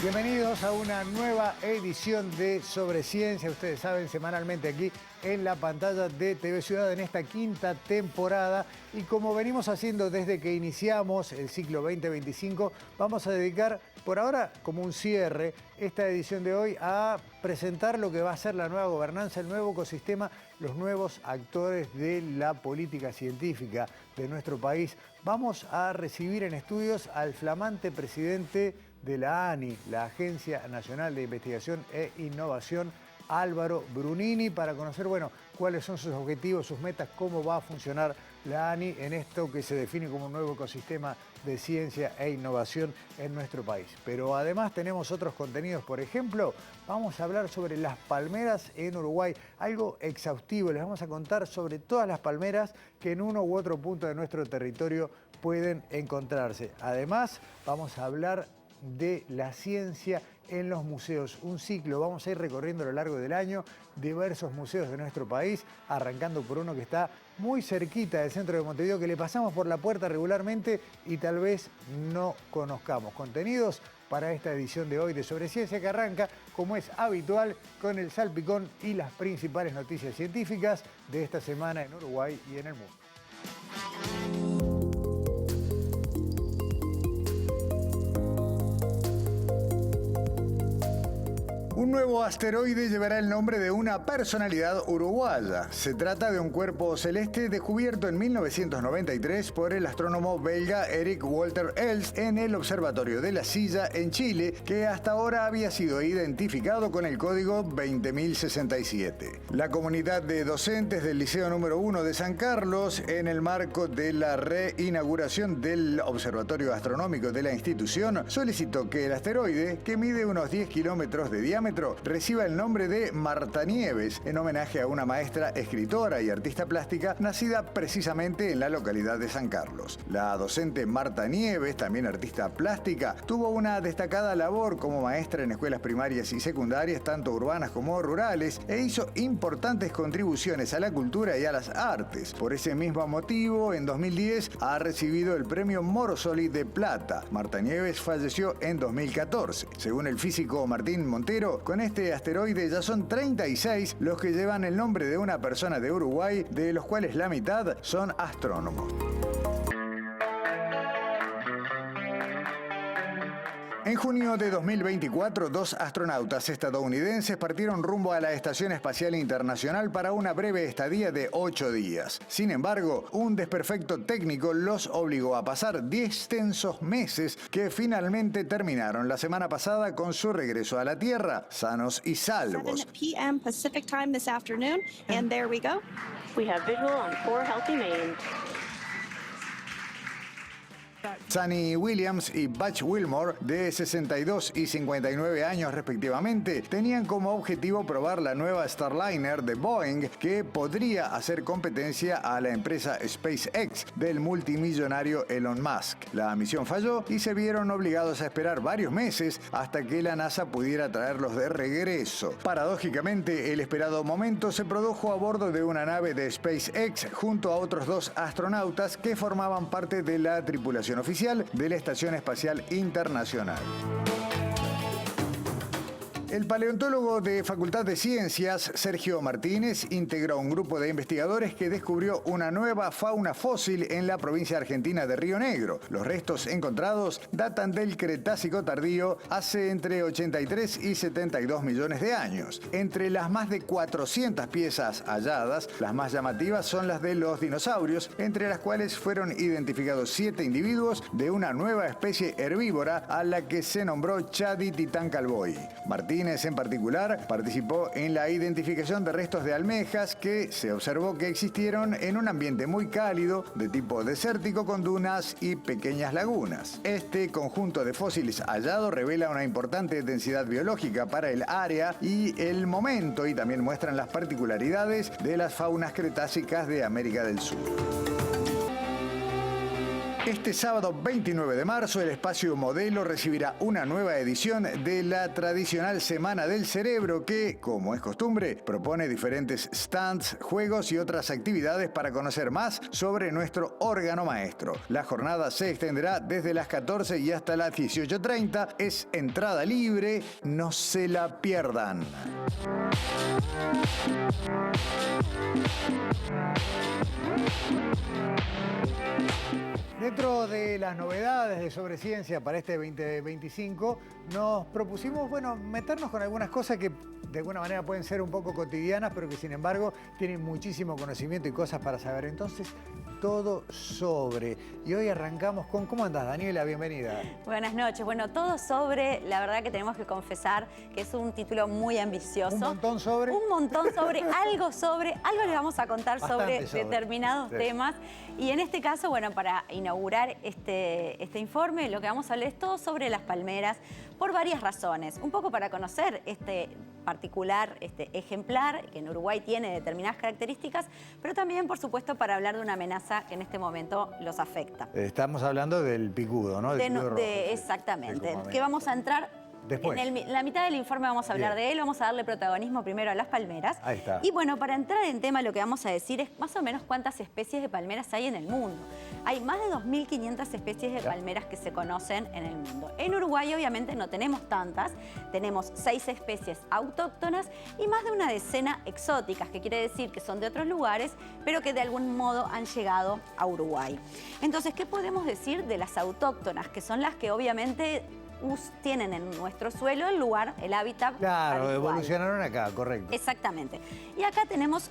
Bienvenidos a una nueva edición de Sobre Ciencia. Ustedes saben, semanalmente aquí en la pantalla de TV Ciudad en esta quinta temporada. Y como venimos haciendo desde que iniciamos el ciclo 2025, vamos a dedicar por ahora como un cierre esta edición de hoy a presentar lo que va a ser la nueva gobernanza, el nuevo ecosistema, los nuevos actores de la política científica de nuestro país. Vamos a recibir en estudios al flamante presidente de la ANI, la Agencia Nacional de Investigación e Innovación, Álvaro Brunini, para conocer, cuáles son sus objetivos, sus metas, cómo va a funcionar la ANI en esto que se define como un nuevo ecosistema de ciencia e innovación en nuestro país. Pero además tenemos otros contenidos, por ejemplo, vamos a hablar sobre las palmeras en Uruguay, algo exhaustivo, les vamos a contar sobre todas las palmeras que en uno u otro punto de nuestro territorio pueden encontrarse. Además, vamos a hablar de la ciencia en los museos. Un ciclo, vamos a ir recorriendo a lo largo del año diversos museos de nuestro país, arrancando por uno que está muy cerquita del centro de Montevideo, que le pasamos por la puerta regularmente y tal vez no conozcamos. Contenidos para esta edición de hoy de Sobre Ciencia, que arranca, como es habitual, con el salpicón y las principales noticias científicas de esta semana en Uruguay y en el mundo. Un nuevo asteroide llevará el nombre de una personalidad uruguaya. Se trata de un cuerpo celeste descubierto en 1993 por el astrónomo belga Eric Walter Els en el Observatorio de la Silla en Chile, que hasta ahora había sido identificado con el código 20067. La comunidad de docentes del Liceo número 1 de San Carlos, en el marco de la reinauguración del Observatorio Astronómico de la institución, solicitó que el asteroide, que mide unos 10 kilómetros de diámetro, reciba el nombre de Marta Nieves, en homenaje a una maestra, escritora y artista plástica nacida precisamente en la localidad de San Carlos. La docente Marta Nieves, también artista plástica, tuvo una destacada labor como maestra en escuelas primarias y secundarias, tanto urbanas como rurales, e hizo importantes contribuciones a la cultura y a las artes. Por ese mismo motivo, en 2010 ha recibido el premio Morosoli de Plata. Marta Nieves falleció en 2014. Según el físico Martín Montero, con este asteroide ya son 36 los que llevan el nombre de una persona de Uruguay, de los cuales la mitad son astrónomos. En junio de 2024, dos astronautas estadounidenses partieron rumbo a la Estación Espacial Internacional para una breve estadía de 8 días. Sin embargo, un desperfecto técnico los obligó a pasar 10 tensos meses que finalmente terminaron la semana pasada con su regreso a la Tierra, sanos y salvos. 7 p.m. Pacific time this afternoon, and there we go. We have visual on 4 healthy mains. Sunny Williams y Butch Wilmore, de 62 y 59 años respectivamente, tenían como objetivo probar la nueva Starliner de Boeing, que podría hacer competencia a la empresa SpaceX del multimillonario Elon Musk. La misión falló y se vieron obligados a esperar varios meses hasta que la NASA pudiera traerlos de regreso. Paradójicamente, el esperado momento se produjo a bordo de una nave de SpaceX junto a otros dos astronautas que formaban parte de la tripulación oficial de la Estación Espacial Internacional. El paleontólogo de Facultad de Ciencias, Sergio Martínez, integró un grupo de investigadores que descubrió una nueva fauna fósil en la provincia argentina de Río Negro. Los restos encontrados datan del Cretácico tardío, hace entre 83 y 72 millones de años. Entre las más de 400 piezas halladas, las más llamativas son las de los dinosaurios, entre las cuales fueron identificados 7 individuos de una nueva especie herbívora a la que se nombró Chadi-Titancalvoy. Martínez, en particular, participó en la identificación de restos de almejas que se observó que existieron en un ambiente muy cálido, de tipo desértico, con dunas y pequeñas lagunas. Este conjunto de fósiles hallados revela una importante densidad biológica para el área y el momento, y también muestran las particularidades de las faunas cretácicas de América del Sur. Este sábado 29 de marzo, el Espacio Modelo recibirá una nueva edición de la tradicional Semana del Cerebro que, como es costumbre, propone diferentes stands, juegos y otras actividades para conocer más sobre nuestro órgano maestro. La jornada se extenderá desde las 14 y hasta las 18:30. Es entrada libre, no se la pierdan. Dentro de las novedades de Sobre Ciencia para este 2025, nos propusimos, meternos con algunas cosas que de alguna manera pueden ser un poco cotidianas, pero que sin embargo tienen muchísimo conocimiento y cosas para saber. Entonces, todo sobre. Y hoy arrancamos con... ¿Cómo andás, Daniela? Bienvenida. Buenas noches. Bueno, todo sobre, la verdad que tenemos que confesar que es un título muy ambicioso. ¿Un montón sobre? Un montón sobre, algo les vamos a contar sobre determinados temas. Y en este caso, bueno, para inaugurar este informe, lo que vamos a hablar es todo sobre las palmeras por varias razones. Un poco para conocer este particular ejemplar, que en Uruguay tiene determinadas características, pero también, por supuesto, para hablar de una amenaza que en este momento los afecta. Estamos hablando del picudo, ¿no? Exactamente. Que vamos a entrar... Después. En la mitad del informe vamos a hablar de él, vamos a darle protagonismo primero a las palmeras. Ahí está. Y bueno, para entrar en tema lo que vamos a decir es más o menos cuántas especies de palmeras hay en el mundo. Hay más de 2.500 especies de palmeras que se conocen en el mundo. En Uruguay obviamente no tenemos tantas, tenemos 6 especies autóctonas y más de una decena exóticas, que quiere decir que son de otros lugares, pero que de algún modo han llegado a Uruguay. Entonces, ¿qué podemos decir de las autóctonas? Que son las que obviamente... tienen en nuestro suelo el lugar, el hábitat. Claro, habitual. Evolucionaron acá, correcto. Exactamente. Y acá tenemos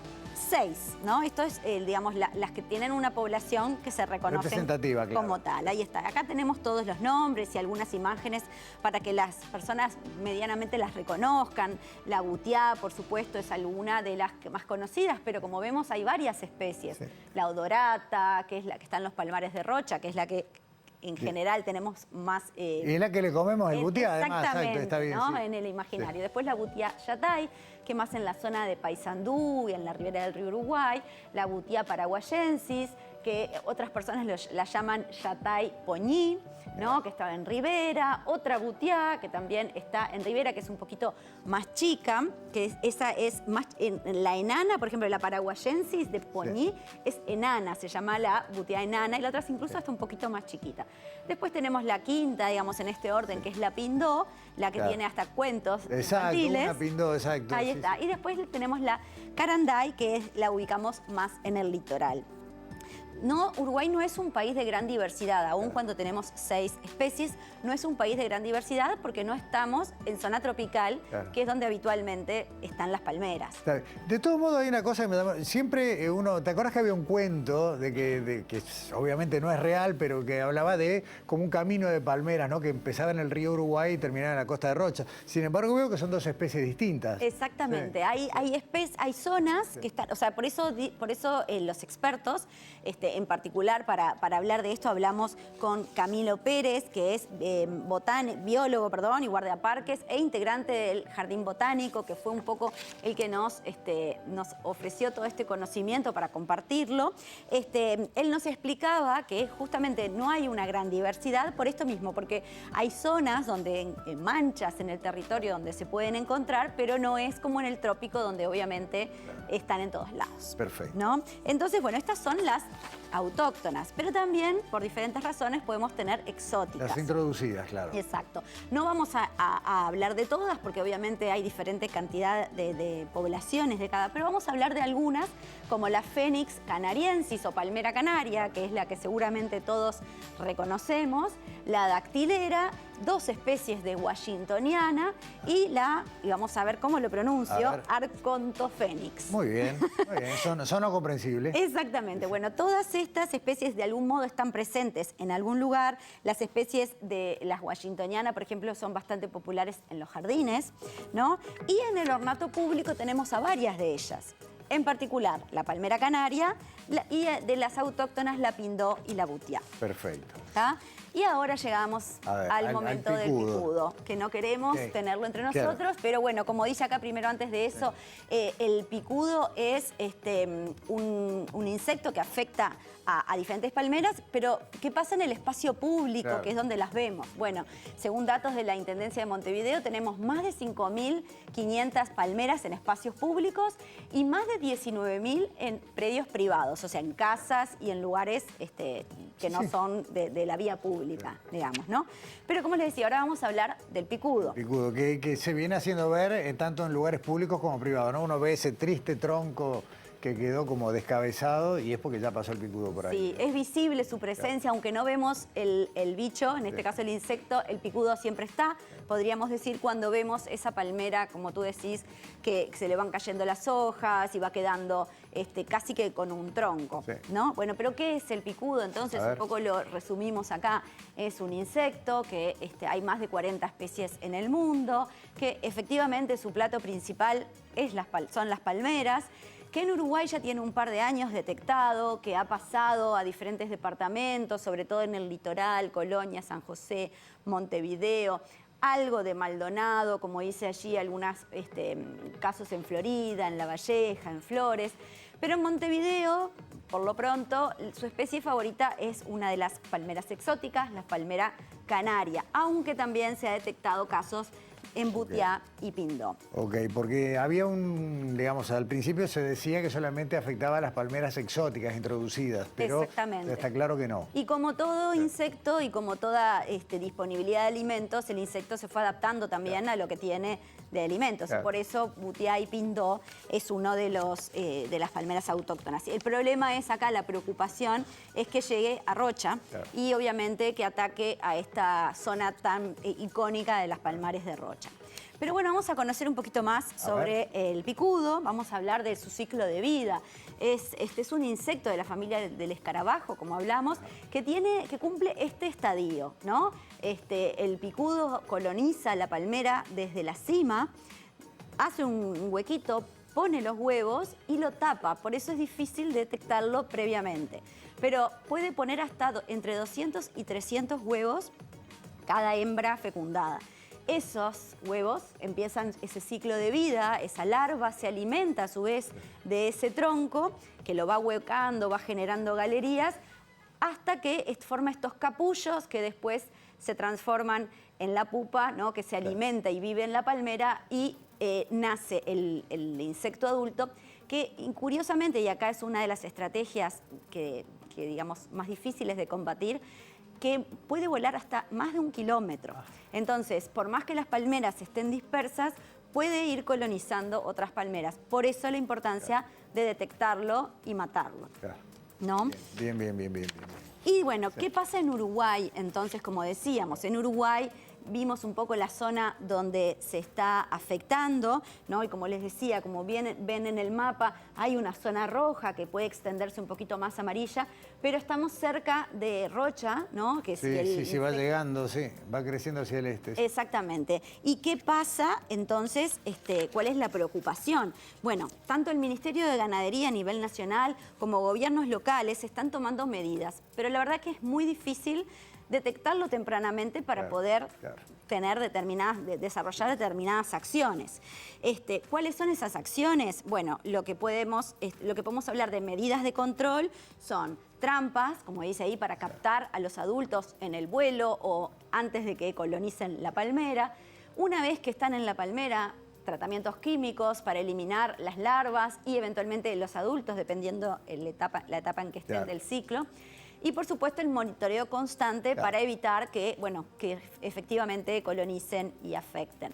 6, ¿no? Esto es, digamos, las que tienen una población que se reconocen representativa, claro, como tal. Ahí está. Acá tenemos todos los nombres y algunas imágenes para que las personas medianamente las reconozcan. La butiá, por supuesto, es alguna de las más conocidas, pero como vemos hay varias especies. Sí. La odorata, que es la que está en los palmares de Rocha, que es la que en general tenemos más... y es la que le comemos el butiá, además. Exactamente, está bien, ¿no? Sí. En el imaginario. Sí. Después la butiá yatay, que más en la zona de Paysandú y en la ribera del río Uruguay. La butiá paraguayensis, que otras personas la llaman yatay poñí, ¿no? Que está en Ribera. Otra butiá, que también está en Ribera, que es un poquito más chica, que esa es más... En la enana, por ejemplo, la paraguayensis de poñí es enana, se llama la butiá enana, y la otra es incluso hasta un poquito más chiquita. Después tenemos la quinta, digamos, en este orden, que es la pindó, la que tiene hasta cuentos infantiles. Una pindó, exacto. Ahí está. Y después tenemos la caranday, que la ubicamos más en el litoral. No, Uruguay no es un país de gran diversidad, aun cuando tenemos 6 especies, no es un país de gran diversidad porque no estamos en zona tropical, que es donde habitualmente están las palmeras. De todo modo hay una cosa que me da... Siempre uno... ¿Te acuerdas que había un cuento que obviamente no es real, pero que hablaba de como un camino de palmeras, ¿no? Que empezaba en el río Uruguay y terminaba en la costa de Rocha. Sin embargo, veo que son 2 especies distintas. Exactamente. Sí. Hay zonas que están... O sea, por eso los expertos... en particular, para hablar de esto, hablamos con Camilo Pérez, que es biólogo y guardaparques e integrante del Jardín Botánico, que fue un poco el que nos ofreció todo este conocimiento para compartirlo. Él nos explicaba que justamente no hay una gran diversidad por esto mismo, porque hay zonas donde manchas en el territorio donde se pueden encontrar, pero no es como en el trópico, donde obviamente están en todos lados. Perfecto. ¿No? Entonces, bueno, estas son las autóctonas, pero también por diferentes razones podemos tener exóticas. Las introducidas, claro. Exacto. No vamos a hablar de todas porque obviamente hay diferente cantidad de poblaciones de cada, pero vamos a hablar de algunas como la Fénix canariensis o palmera canaria, que es la que seguramente todos reconocemos, la dactilera, 2 especies de washingtoniana y vamos a ver cómo lo pronuncio, Arcontophénix. Muy bien, son comprensibles. Exactamente. Bueno, todas estas especies de algún modo están presentes en algún lugar. Las especies de las washingtonianas, por ejemplo, son bastante populares en los jardines, ¿no? Y en el ornato público tenemos a varias de ellas. En particular, la palmera canaria y de las autóctonas, la pindó y la butiá. Perfecto. ¿Está? Y ahora llegamos A ver, al momento del picudo, que no queremos tenerlo entre nosotros, Claro. pero bueno, como dice acá primero antes de eso, el picudo es un insecto que afecta a diferentes palmeras, pero ¿qué pasa en el espacio público, Claro. que es donde las vemos? Bueno, según datos de la Intendencia de Montevideo, tenemos más de 5.500 palmeras en espacios públicos y más de 19.000 en predios privados, o sea, en casas y en lugares que no son de la vía pública, digamos, ¿no? Pero como les decía, ahora vamos a hablar del picudo. Picudo, que se viene haciendo ver tanto en lugares públicos como privados, ¿no? Uno ve ese triste tronco que quedó como descabezado y es porque ya pasó el picudo por ahí. Sí, es visible su presencia, aunque no vemos el bicho, en este caso el insecto, el picudo siempre está. Podríamos decir cuando vemos esa palmera, como tú decís, que se le van cayendo las hojas y va quedando casi que con un tronco, Sí. ¿no? Bueno, pero ¿qué es el picudo? Entonces, A ver. un poco lo resumimos acá. Es un insecto que hay más de 40 especies en el mundo, que efectivamente su plato principal son las palmeras, que en Uruguay ya tiene un par de años detectado, que ha pasado a diferentes departamentos, sobre todo en el litoral, Colonia, San José, Montevideo, algo de Maldonado, como dice allí, algunos casos en Florida, en La Valleja, en Flores. Pero en Montevideo, por lo pronto, su especie favorita es una de las palmeras exóticas, la palmera canaria, aunque también se ha detectado casos en Butiá y Pindó. Ok, porque había digamos, al principio se decía que solamente afectaba a las palmeras exóticas introducidas, pero Exactamente. está claro que no. Y como todo insecto y como toda disponibilidad de alimentos, el insecto se fue adaptando también a lo que tiene de alimentos. Claro. Por eso Butiá y Pindó es uno de las palmeras autóctonas. El problema es acá, la preocupación es que llegue a Rocha y obviamente que ataque a esta zona tan icónica de las palmares de Rocha. Pero bueno, vamos a conocer un poquito más sobre el picudo, vamos a hablar de su ciclo de vida. Este es un insecto de la familia del escarabajo, como hablamos, que cumple este estadio, ¿no? El picudo coloniza la palmera desde la cima, hace un huequito, pone los huevos y lo tapa, por eso es difícil detectarlo previamente. Pero puede poner hasta entre 200 y 300 huevos cada hembra fecundada. Esos huevos empiezan ese ciclo de vida, esa larva se alimenta a su vez de ese tronco, que lo va huecando, va generando galerías, hasta que forma estos capullos que después se transforman en la pupa, ¿no? Que se alimenta y vive en la palmera y nace el insecto adulto, que curiosamente, y acá es una de las estrategias que digamos más difíciles de combatir, que puede volar hasta más de 1 kilómetro. Entonces, por más que las palmeras estén dispersas, puede ir colonizando otras palmeras. Por eso la importancia de detectarlo y matarlo. Claro. ¿No? Bien. Y bueno, ¿qué pasa en Uruguay? Entonces, como decíamos, en Uruguay vimos un poco la zona donde se está afectando, ¿no? Y como les decía, como ven en el mapa, hay una zona roja que puede extenderse un poquito más amarilla, pero estamos cerca de Rocha, ¿no? Que Sí, va llegando, sí, va creciendo hacia el este. Sí. Exactamente. ¿Y qué pasa entonces? ¿Cuál es la preocupación? Bueno, tanto el Ministerio de Ganadería a nivel nacional como gobiernos locales están tomando medidas, pero la verdad que es muy difícil detectarlo tempranamente para poder tener desarrollar determinadas acciones. ¿Cuáles son esas acciones? Bueno, lo que podemos hablar de medidas de control son trampas, como dice ahí, para captar a los adultos en el vuelo o antes de que colonicen la palmera. Una vez que están en la palmera, tratamientos químicos para eliminar las larvas y eventualmente los adultos, dependiendo la etapa en que estén del ciclo. Y por supuesto el monitoreo constante para evitar que efectivamente colonicen y afecten.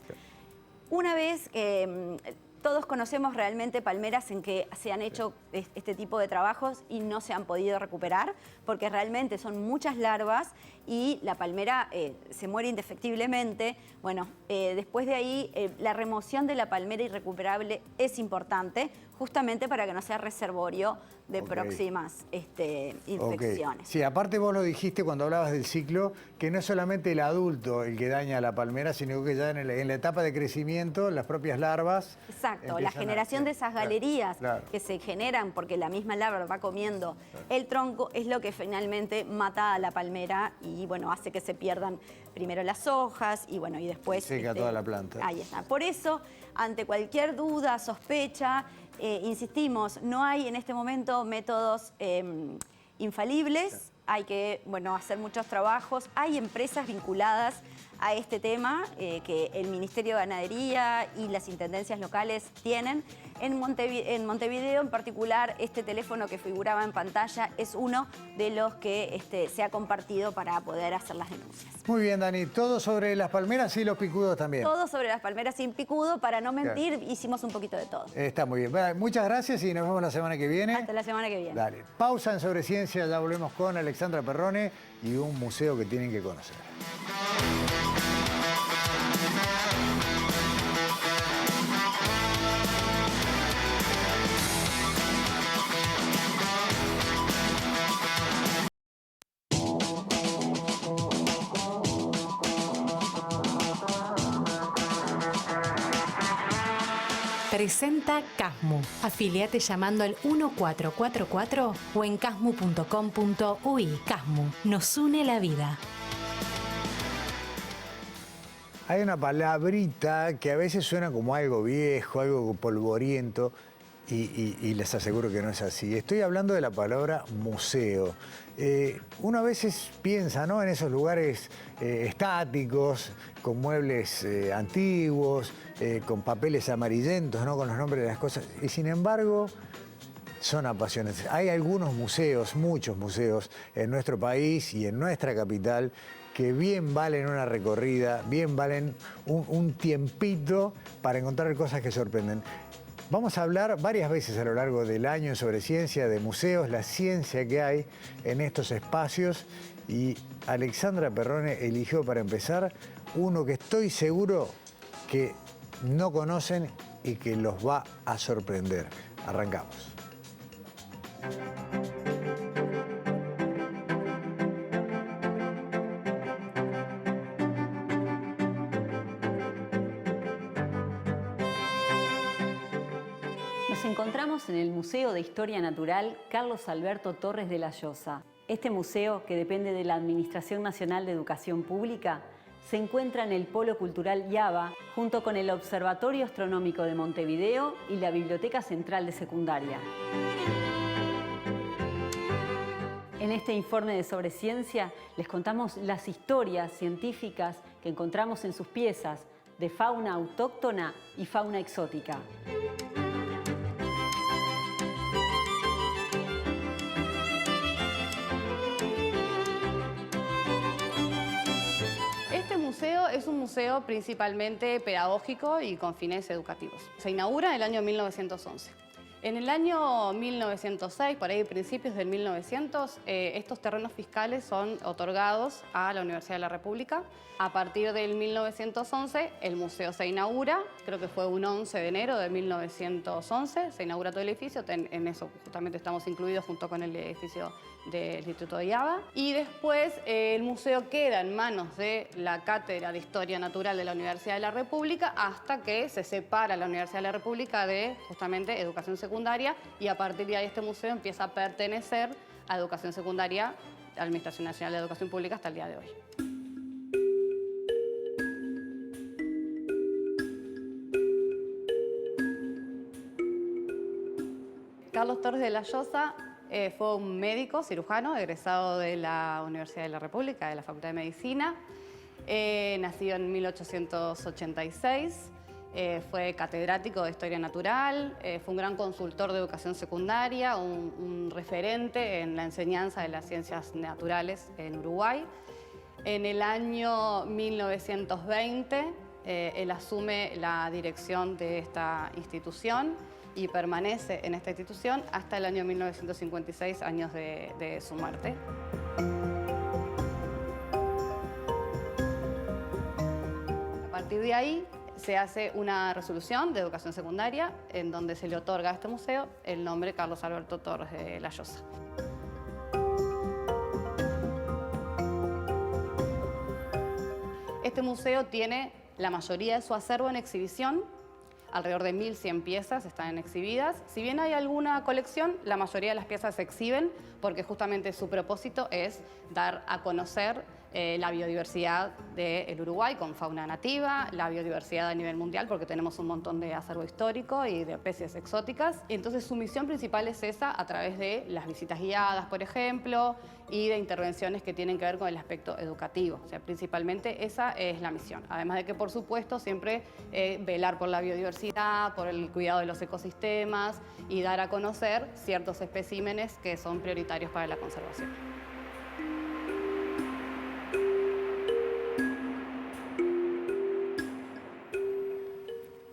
Una vez que todos conocemos realmente palmeras en que se han hecho este tipo de trabajos y no se han podido recuperar, porque realmente son muchas larvas y la palmera se muere indefectiblemente. Bueno, después de ahí la remoción de la palmera irrecuperable es importante, justamente para que no sea reservorio de próximas infecciones. Sí, aparte vos lo dijiste cuando hablabas del ciclo, que no es solamente el adulto el que daña la palmera, sino que ya en la etapa de crecimiento, las propias larvas... Exacto, la generación de esas galerías que se generan porque la misma larva va comiendo el tronco es lo que finalmente mata a la palmera y, bueno, hace que se pierdan primero las hojas y, bueno, y después... Seca toda la planta. Ahí está. Por eso, ante cualquier duda, sospecha, insistimos, no hay en este momento métodos infalibles, hay que, bueno, hacer muchos trabajos, hay empresas vinculadas a este tema que el Ministerio de Ganadería y las intendencias locales tienen. En Montevideo, en particular, este teléfono que figuraba en pantalla es uno de los que se ha compartido para poder hacer las denuncias. Muy bien, Dani. ¿Todo sobre las palmeras y los picudos también? Todo sobre las palmeras sin picudo. Para no mentir, hicimos un poquito de todo. Está muy bien. Bueno, muchas gracias y nos vemos la semana que viene. Hasta la semana que viene. Dale. Pausa en Sobre Ciencia. Ya volvemos con Alexandra Perrone y un museo que tienen que conocer. Presenta Casmu. Afiliate llamando al 1444 o en casmu.com.uy. Casmu, nos une la vida. Hay una palabrita que a veces suena como algo viejo, algo polvoriento, y les aseguro que no es así. Estoy hablando de la palabra museo. Uno a veces piensa, ¿no?, en esos lugares estáticos, con muebles antiguos, con papeles amarillentos, ¿no?, con los nombres de las cosas. Y sin embargo, son apasionantes. Hay algunos museos, muchos museos en nuestro país y en nuestra capital que bien valen una recorrida, bien valen un tiempito para encontrar cosas que sorprenden. Vamos a hablar varias veces a lo largo del año sobre ciencia, de museos, la ciencia que hay en estos espacios. Y Alexandra Perrone eligió para empezar uno que estoy seguro que no conocen y que los va a sorprender. Arrancamos. Nos encontramos en el Museo de Historia Natural Carlos Alberto Torres de la Llosa. Este museo, que depende de la Administración Nacional de Educación Pública, se encuentra en el Polo Cultural Yaba, junto con el Observatorio Astronómico de Montevideo y la Biblioteca Central de Secundaria. En este informe de Sobre Ciencia les contamos las historias científicas que encontramos en sus piezas de fauna autóctona y fauna exótica. Es un museo principalmente pedagógico y con fines educativos. Se inaugura en el año 1911. En el año 1906, por ahí principios del 1900, estos terrenos fiscales son otorgados a la Universidad de la República. A partir del 1911, el museo se inaugura, creo que fue un 11 de enero de 1911, se inaugura todo el edificio, en eso justamente estamos incluidos junto con el edificio del Instituto de Yaba. Y después el museo queda en manos de la Cátedra de Historia Natural de la Universidad de la República hasta que se separa la Universidad de la República de justamente Educación Secundaria, y a partir de ahí este museo empieza a pertenecer a Educación Secundaria, Administración Nacional de Educación Pública, hasta el día de hoy. Carlos Torres de la Llosa fue un médico cirujano egresado de la Universidad de la República, de la Facultad de Medicina. Nacido en 1886, fue catedrático de Historia Natural, fue un gran consultor de educación secundaria, un referente en la enseñanza de las ciencias naturales en Uruguay. En el año 1920, él asume la dirección de esta institución y permanece en esta institución hasta el año 1956, años de su muerte. A partir de ahí se hace una resolución de educación secundaria en donde se le otorga a este museo el nombre Carlos Alberto Torres de la Llosa. Este museo tiene la mayoría de su acervo en exhibición, alrededor de 1.100 piezas están exhibidas. Si bien hay alguna colección, la mayoría de las piezas se exhiben porque justamente su propósito es dar a conocer la biodiversidad del Uruguay con fauna nativa, la biodiversidad a nivel mundial porque tenemos un montón de acervo histórico y de especies exóticas. Y entonces su misión principal es esa a través de las visitas guiadas, por ejemplo, y de intervenciones que tienen que ver con el aspecto educativo. O sea, principalmente esa es la misión. Además de que, por supuesto, siempre velar por la biodiversidad, por el cuidado de los ecosistemas y dar a conocer ciertos especímenes que son prioritarios para la conservación.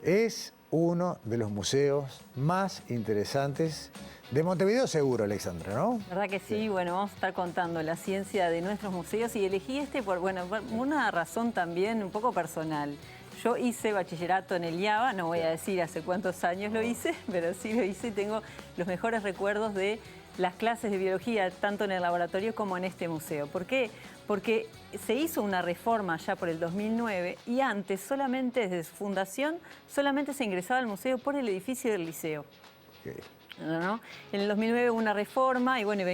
Es uno de los museos más interesantes de Montevideo, seguro, Alexandra, ¿no? ¿Verdad que sí? Bueno, vamos a estar contando la ciencia de nuestros museos y elegí este por una razón también un poco personal. Yo hice bachillerato en el IABA, no voy a decir hace cuántos años lo hice, pero sí lo hice y tengo los mejores recuerdos de las clases de biología, tanto en el laboratorio como en este museo. ¿Por qué? Porque se hizo una reforma ya por el 2009 y antes, solamente desde su fundación, solamente se ingresaba al museo por el edificio del liceo. Okay. ¿No? En el 2009 hubo una reforma y bueno,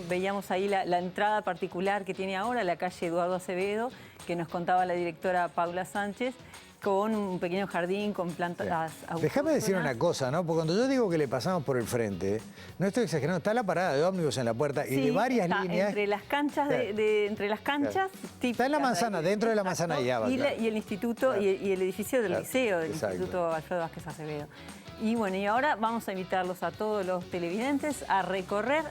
veíamos ahí la entrada particular que tiene ahora, la calle Eduardo Acevedo, que nos contaba la directora Paula Sánchez, con un pequeño jardín con plantas autóctonas. Déjame decir una cosa, ¿no? Porque cuando yo digo que le pasamos por el frente, no estoy exagerando, está la parada de ómnibus en la puerta y de varias líneas. Entre las canchas, entre las canchas típicas. Está en la manzana, dentro de la manzana ya va. Y el instituto y el edificio del liceo, del Exacto. Instituto Alfredo Vázquez Acevedo. Y bueno, y ahora vamos a invitarlos a todos los televidentes a recorrer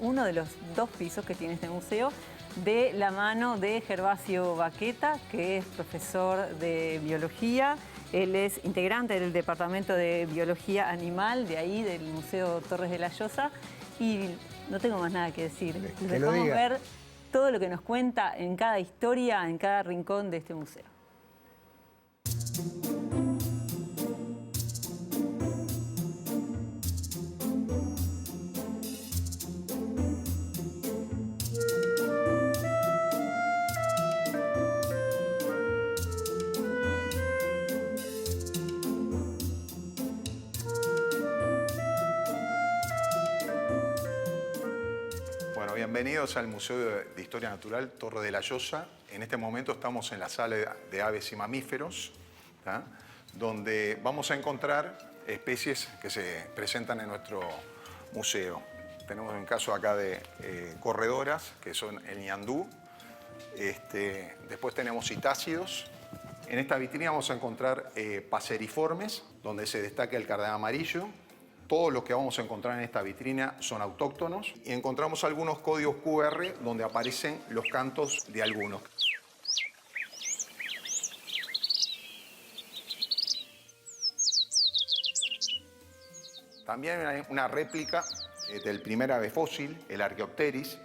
uno de los 2 pisos que tiene este museo, de la mano de Gervasio Baqueta, que es profesor de biología. Él es integrante del Departamento de Biología Animal, de ahí, del Museo Torres de la Llosa. Y no tengo más nada que decir. Que lo Vamos diga. a ver todo lo que nos cuenta en cada historia, en cada rincón de este museo. Bueno, bienvenidos al Museo de Historia Natural Torres de la Llosa. En este momento estamos en la sala de aves y mamíferos, ¿tá? Donde vamos a encontrar especies que se presentan en nuestro museo. Tenemos un caso acá de corredoras, que son el ñandú. Después tenemos citácidos. En esta vitrina vamos a encontrar paseriformes, donde se destaca el cardenal amarillo. Todos los que vamos a encontrar en esta vitrina son autóctonos y encontramos algunos códigos QR donde aparecen los cantos de algunos. También hay una réplica del primer ave fósil, el Archaeopteryx.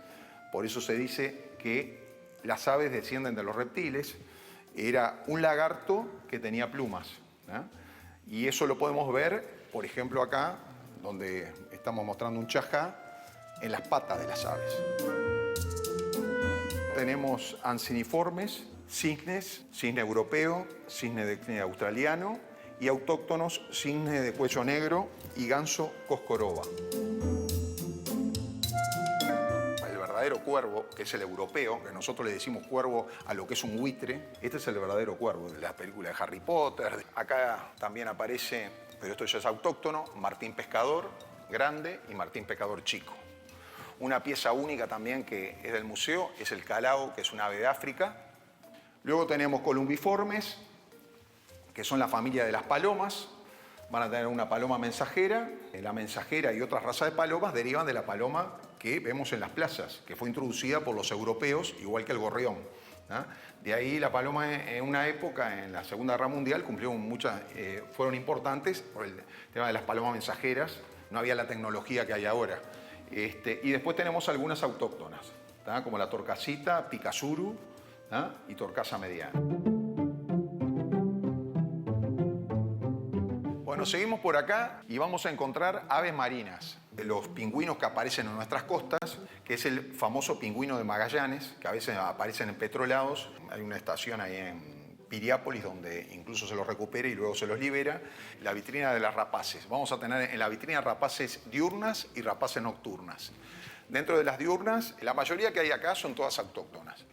Por eso se dice que las aves descienden de los reptiles. Era un lagarto que tenía plumas, ¿eh? Y eso lo podemos ver, por ejemplo, acá, donde estamos mostrando un chajá, en las patas de las aves. Tenemos anciniformes, cisnes, cisne europeo, cisne de cine australiano y autóctonos, cisne de cuello negro y ganso coscoroba. El verdadero cuervo, que es el europeo, que nosotros le decimos cuervo a lo que es un buitre, este es el verdadero cuervo de la película de Harry Potter. Acá también aparece, pero esto ya es autóctono, martín pescador grande y martín pescador chico. Una pieza única también que es del museo es el calao, que es un ave de África. Luego tenemos columbiformes, que son la familia de las palomas. Van a tener una paloma mensajera. La mensajera y otras razas de palomas derivan de la paloma que vemos en las plazas, que fue introducida por los europeos, igual que el gorrión, ¿no? De ahí la paloma en una época, en la Segunda Guerra Mundial, fueron importantes por el tema de las palomas mensajeras. No había la tecnología que hay ahora. Y después tenemos algunas autóctonas, ¿tá? Como la torcasita, picasuru, ¿tá? Y torcasa mediana. Bueno, seguimos por acá y vamos a encontrar aves marinas. Los pingüinos que aparecen en nuestras costas, que es el famoso pingüino de Magallanes, que a veces aparecen en petrolados. Hay una estación ahí en Piriápolis donde incluso se los recupera y luego se los libera. La vitrina de las rapaces. Vamos a tener en la vitrina rapaces diurnas y rapaces nocturnas. Dentro de las diurnas, la mayoría que hay acá son todas autóctonas.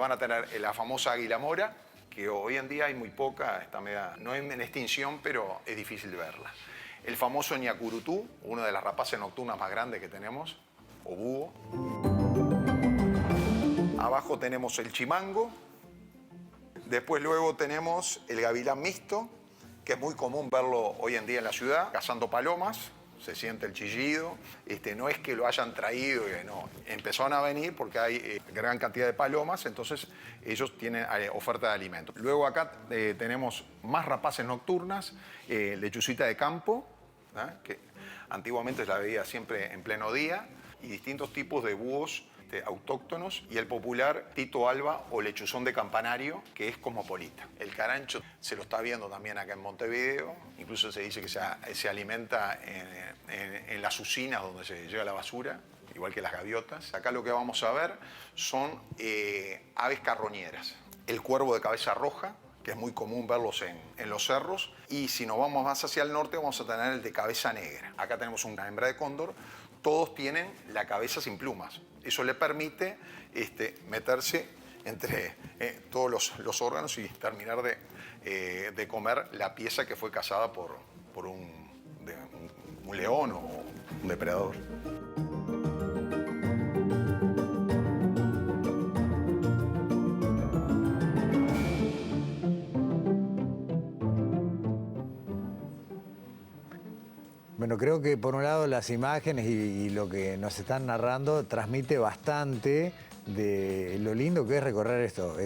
Van a tener la famosa águila mora, que hoy en día hay muy poca, está no es en extinción, pero es difícil de verla. El famoso ñacurutú, una de las rapaces nocturnas más grandes que tenemos, o búho. Abajo tenemos el chimango. Después luego tenemos el gavilán mixto, que es muy común verlo hoy en día en la ciudad, cazando palomas. Se siente el chillido. No es que lo hayan traído, no. Empezaron a venir porque hay gran cantidad de palomas, entonces ellos tienen oferta de alimentos. Luego acá tenemos más rapaces nocturnas, lechucita de campo, que antiguamente se la veía siempre en pleno día, y distintos tipos de búhos autóctonos, y el popular Tito Alba o lechuzón de campanario, que es cosmopolita. El carancho se lo está viendo también acá en Montevideo, incluso se dice que se alimenta en las usinas donde se llega la basura, igual que las gaviotas. Acá lo que vamos a ver son aves carroñeras. El cuervo de cabeza roja, que es muy común verlos en los cerros, y si nos vamos más hacia el norte vamos a tener el de cabeza negra. Acá tenemos una hembra de cóndor. Todos tienen la cabeza sin plumas. Eso le permite meterse entre todos los órganos y terminar de comer la pieza que fue cazada por un león o un depredador. Bueno, creo que por un lado las imágenes y lo que nos están narrando transmite bastante de lo lindo que es recorrer estos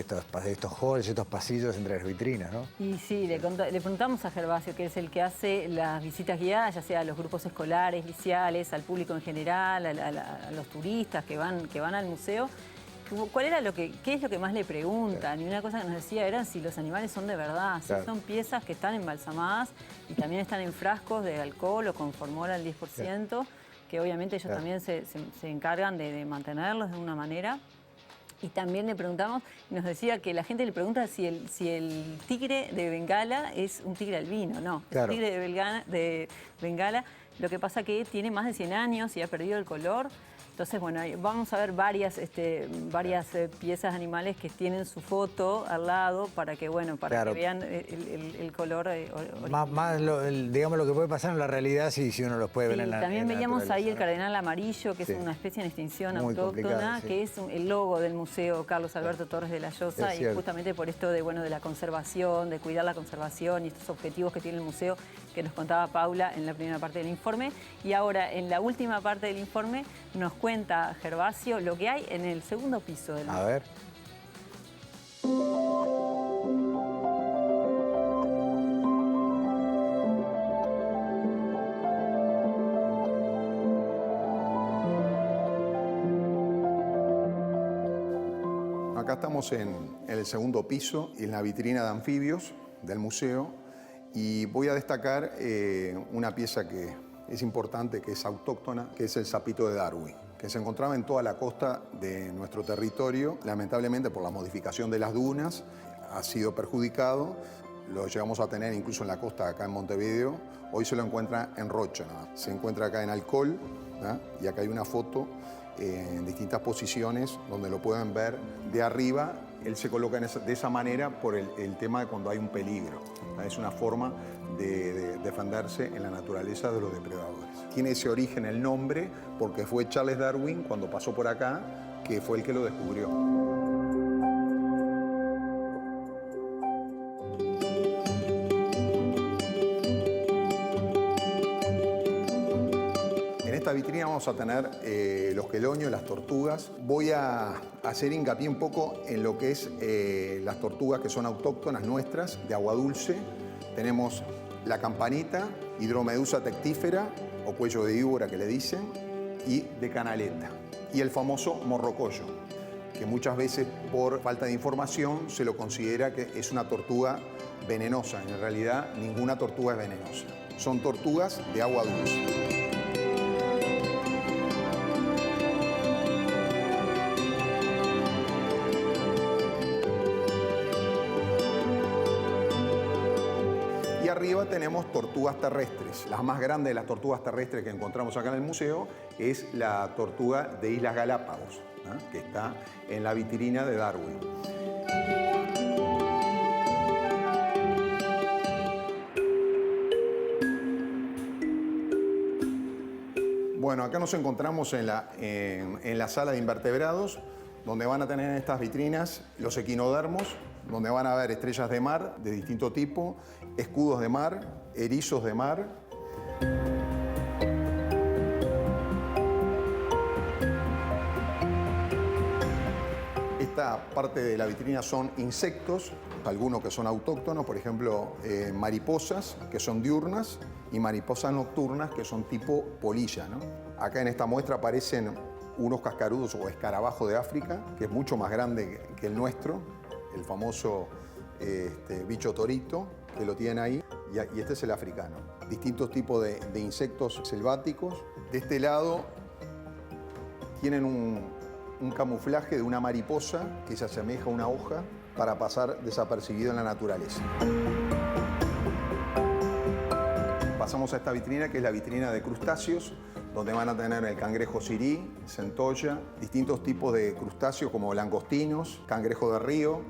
halls, estos pasillos entre las vitrinas, ¿no? Y sí, le preguntamos a Gervasio, que es el que hace las visitas guiadas, ya sea a los grupos escolares, liceales, al público en general, a los turistas que van al museo. ¿Qué es lo que más le preguntan? Y una cosa que nos decía era si los animales son de verdad, si son piezas que están embalsamadas y también están en frascos de alcohol o con formol al 10%, que obviamente ellos también se encargan de mantenerlos de una manera. Y también le preguntamos, y nos decía que la gente le pregunta si el tigre de Bengala es un tigre albino. No, el tigre de Bengala, lo que pasa que tiene más de 100 años y ha perdido el color. Entonces, bueno, vamos a ver varias piezas animales que tienen su foto al lado para que, bueno, que vean el color original. Digamos, lo que puede pasar en la realidad si uno los puede ver en la también veíamos ahí el ¿no? cardenal amarillo, que es una especie en extinción muy autóctona, que es el logo del Museo Carlos Alberto Torres de la Llosa, y justamente por esto de la conservación, de cuidar la conservación y estos objetivos que tiene el museo, que nos contaba Paula en la primera parte del informe. Y ahora, en la última parte del informe, nos cuenta Gervasio lo que hay en el segundo piso del museo. A ver. Acá estamos en el segundo piso y en la vitrina de anfibios del museo, y voy a destacar una pieza que es importante, que es autóctona, que es el sapito de Darwin, que se encontraba en toda la costa de nuestro territorio. Lamentablemente, por la modificación de las dunas, ha sido perjudicado. Lo llegamos a tener incluso en la costa, acá en Montevideo. Hoy se lo encuentra en Rocha, ¿no? Se encuentra acá en Alcohol, ¿no? Y acá hay una foto en distintas posiciones donde lo pueden ver de arriba. Él se coloca de esa manera por el tema de cuando hay un peligro, ¿no? Es una forma de defenderse en la naturaleza de los depredadores. Tiene ese origen el nombre porque fue Charles Darwin, cuando pasó por acá, que fue el que lo descubrió. En esta vitrina vamos a tener los quelonios, las tortugas. Voy a hacer hincapié un poco en lo que es las tortugas que son autóctonas nuestras, de agua dulce. Tenemos la campanita, hidromedusa tectífera, o cuello de víbora que le dicen, y de canaleta. Y el famoso morrocoyo, que muchas veces por falta de información se lo considera que es una tortuga venenosa. En realidad, ninguna tortuga es venenosa. son tortugas de agua dulce. Y arriba tenemos tortugas terrestres. La más grande de las tortugas terrestres que encontramos acá en el museo es la tortuga de Islas Galápagos, ¿no? Que está en la vitrina de Darwin. Bueno, acá nos encontramos en la sala de invertebrados, donde van a tener en estas vitrinas los equinodermos, donde van a ver estrellas de mar de distinto tipo, escudos de mar, erizos de mar. Esta parte de la vitrina son insectos, algunos que son autóctonos, por ejemplo, mariposas, que son diurnas, y mariposas nocturnas, que son tipo polilla, ¿no? Acá en esta muestra aparecen unos cascarudos o escarabajos de África, que es mucho más grande que el nuestro, el famoso bicho torito, que lo tienen ahí, y este es el africano. Distintos tipos de insectos selváticos. De este lado tienen un camuflaje de una mariposa que se asemeja a una hoja para pasar desapercibido en la naturaleza. Pasamos a esta vitrina, que es la vitrina de crustáceos, donde van a tener el cangrejo sirí, centolla, distintos tipos de crustáceos como langostinos, cangrejo de río.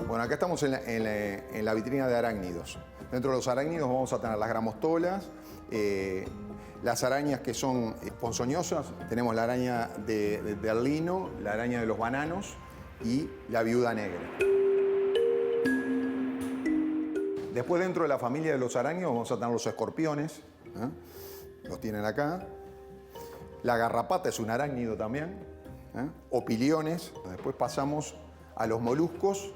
Bueno, acá estamos en la vitrina de arácnidos. Dentro de los arácnidos vamos a tener las gramostolas, las arañas que son ponzoñosas. Tenemos la araña del lino, la araña de los bananos y la viuda negra. Después, dentro de la familia de los arácnidos vamos a tener los escorpiones, ¿eh? Los tienen acá. La garrapata es un arácnido también, ¿eh? Opiliones. Después pasamos a los moluscos.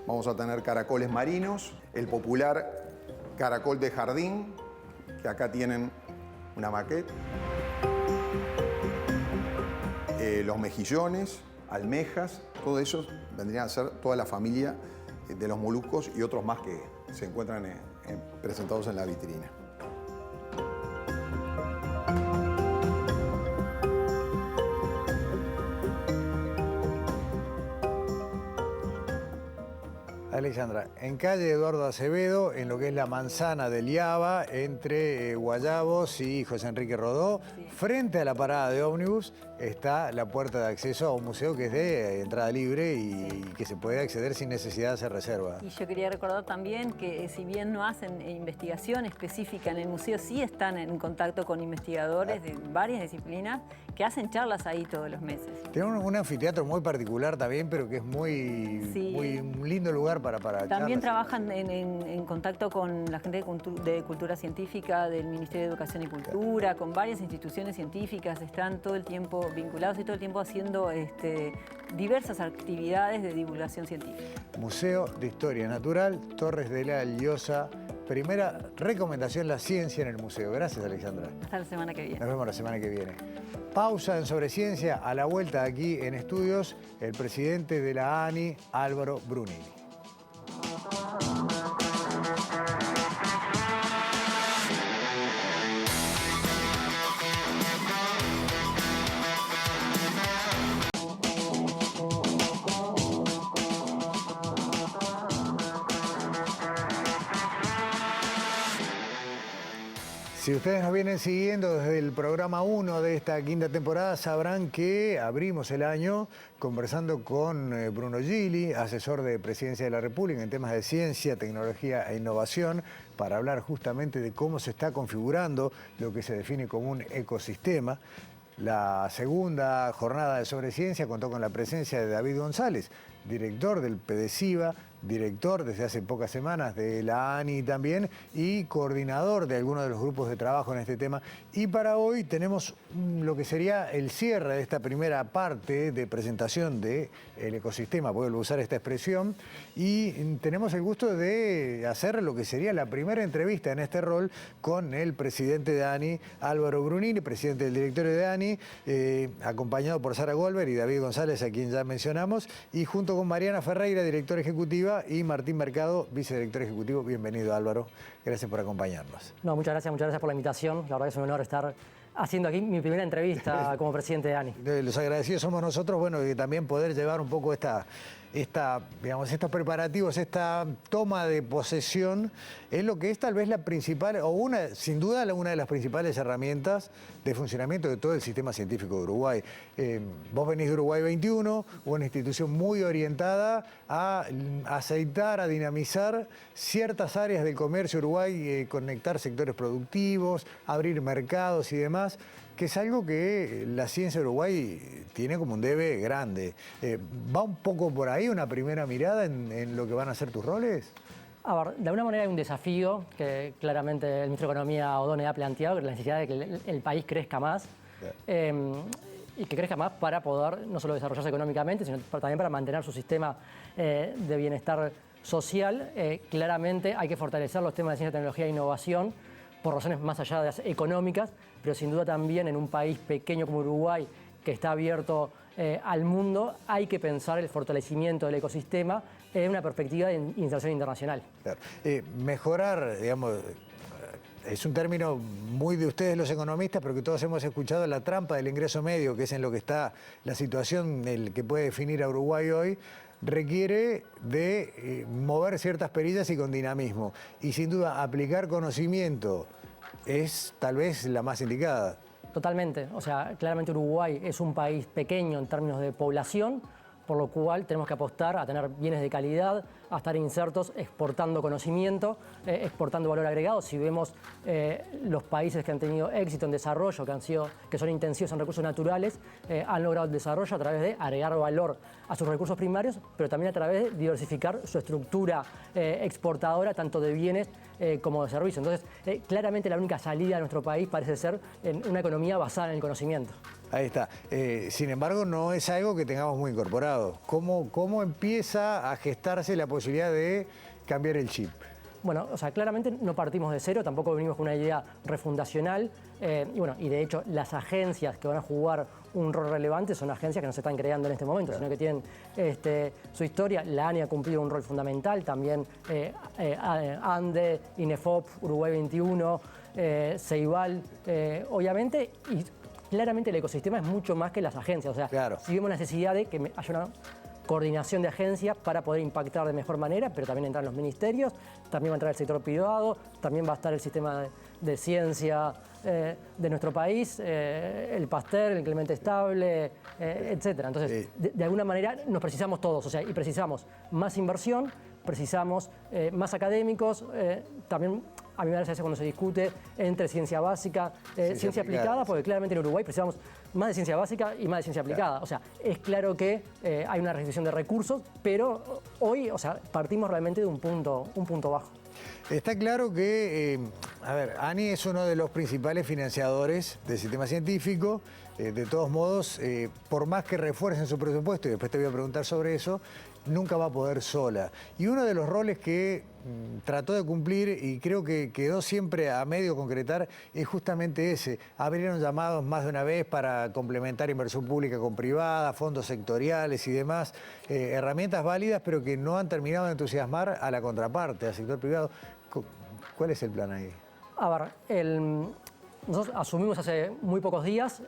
Vamos a tener caracoles marinos, el popular caracol de jardín, que acá tienen una maqueta. Los mejillones, almejas, todo eso vendrían a ser toda la familia de los moluscos y otros más que se encuentran presentados en la vitrina. Alexandra, en calle Eduardo Acevedo, en lo que es la manzana del Liaba, entre Guayabos y José Enrique Rodó, sí, frente a la parada de ómnibus, está la puerta de acceso a un museo que es de entrada libre y que se puede acceder sin necesidad de hacer reserva. Y yo quería recordar también que si bien no hacen investigación específica en el museo, sí están en contacto con investigadores de varias disciplinas que hacen charlas ahí todos los meses. Tiene un anfiteatro muy particular también, pero que es muy un lindo lugar para también charlas. Trabajan en contacto con la gente de Cultura Científica del Ministerio de Educación y Cultura, con varias instituciones científicas, están todo el tiempo vinculados y todo el tiempo haciendo diversas actividades de divulgación científica. Museo de Historia Natural, Torres de la Llosa. Primera recomendación, la ciencia en el museo. Gracias, Alexandra. Hasta la semana que viene. Nos vemos la semana que viene. Pausa en Sobre Ciencia. A la vuelta aquí en estudios, el presidente de la ANI, Álvaro Brunini. Si ustedes nos vienen siguiendo desde el programa 1 de esta quinta temporada, sabrán que abrimos el año conversando con Bruno Gili, asesor de Presidencia de la República en temas de ciencia, tecnología e innovación, para hablar justamente de cómo se está configurando lo que se define como un ecosistema. La segunda jornada de Sobre Ciencia contó con la presencia de David González, director del PDCIVA, director desde hace pocas semanas de la ANI también y coordinador de algunos de los grupos de trabajo en este tema. Y para hoy tenemos lo que sería el cierre de esta primera parte de presentación del ecosistema, puedo usar esta expresión, y tenemos el gusto de hacer lo que sería la primera entrevista en este rol con el presidente de ANI, Álvaro Brunini, presidente del directorio de ANI, acompañado por Sara Goldberg y David González, a quien ya mencionamos, y junto con Mariana Ferreira, directora ejecutiva Ejecutiva, y Martín Mercado, vicedirector ejecutivo. Bienvenido, Álvaro. Gracias por acompañarnos. No, muchas gracias por la invitación. La verdad que es un honor estar haciendo aquí mi primera entrevista como presidente de ANI. Los agradecidos somos nosotros, bueno, y también poder llevar un poco digamos, estos preparativos, esta toma de posesión, es lo que es tal vez la principal, o sin duda una de las principales herramientas de funcionamiento de todo el sistema científico de Uruguay. Vos venís de Uruguay 21, una institución muy orientada a aceitar, a dinamizar ciertas áreas del comercio Uruguay, conectar sectores productivos, abrir mercados y demás, que es algo que la ciencia de Uruguay tiene como un debe grande. ¿Va un poco por ahí una primera mirada en lo que van a ser tus roles? A ver, de alguna manera hay un desafío que claramente el ministro de Economía, O'Donnell, ha planteado, que es la necesidad de que el país crezca más. Y que crezca más para poder no solo desarrollarse económicamente, sino también para mantener su sistema de bienestar social. Claramente hay que fortalecer los temas de ciencia, tecnología e innovación por razones más allá de las económicas, pero sin duda también en un país pequeño como Uruguay, que está abierto al mundo, hay que pensar el fortalecimiento del ecosistema en una perspectiva de inserción internacional. Claro. Mejorar, digamos, es un término muy de ustedes los economistas, pero que todos hemos escuchado, la trampa del ingreso medio, que es en lo que está la situación que puede definir a Uruguay hoy, requiere de mover ciertas perillas y con dinamismo. Y sin duda aplicar conocimiento es tal vez la más indicada. Totalmente. O sea, claramente Uruguay es un país pequeño en términos de población, por lo cual tenemos que apostar a tener bienes de calidad, a estar insertos exportando conocimiento, exportando valor agregado. Si vemos los países que han tenido éxito en desarrollo, que son intensivos en recursos naturales, han logrado el desarrollo a través de agregar valor a sus recursos primarios, pero también a través de diversificar su estructura exportadora, tanto de bienes como de servicios. Entonces, claramente la única salida de nuestro país parece ser en una economía basada en el conocimiento. Ahí está. Sin embargo, no es algo que tengamos muy incorporado. ¿Cómo empieza a gestarse la posibilidad de cambiar el chip? Bueno, o sea, claramente no partimos de cero, tampoco venimos con una idea refundacional. Y de hecho, las agencias que van a jugar un rol relevante son agencias que no se están creando en este momento, sino que tienen su historia. La ANI ha cumplido un rol fundamental, también ANDE, INEFOP, Uruguay 21, Ceibal, obviamente, y claramente el ecosistema es mucho más que las agencias. O sea, claro, si vemos la necesidad de que haya una coordinación de agencias para poder impactar de mejor manera, pero también entran los ministerios, también va a entrar el sector privado, también va a estar el sistema de ciencia de nuestro país, el Pasteur, el Clemente Estable, etc. Entonces, de alguna manera nos precisamos todos, o sea, y precisamos más inversión, precisamos más académicos, también. A mí me parece cuando se discute entre ciencia básica, ciencia aplicada, porque claramente en Uruguay precisamos más de ciencia básica y más de ciencia aplicada. Claro. O sea, es claro que hay una restricción de recursos, pero hoy, o sea, partimos realmente de un punto bajo. Está claro que, ANI es uno de los principales financiadores del sistema científico. De todos modos, por más que refuercen su presupuesto, y después te voy a preguntar sobre eso, nunca va a poder sola. Y uno de los roles que trató de cumplir y creo que quedó siempre a medio concretar es justamente ese. Abrieron llamados más de una vez para complementar inversión pública con privada, fondos sectoriales y demás, herramientas válidas, pero que no han terminado de entusiasmar a la contraparte, al sector privado. ¿Cuál es el plan ahí? A ver, nosotros asumimos hace muy pocos días,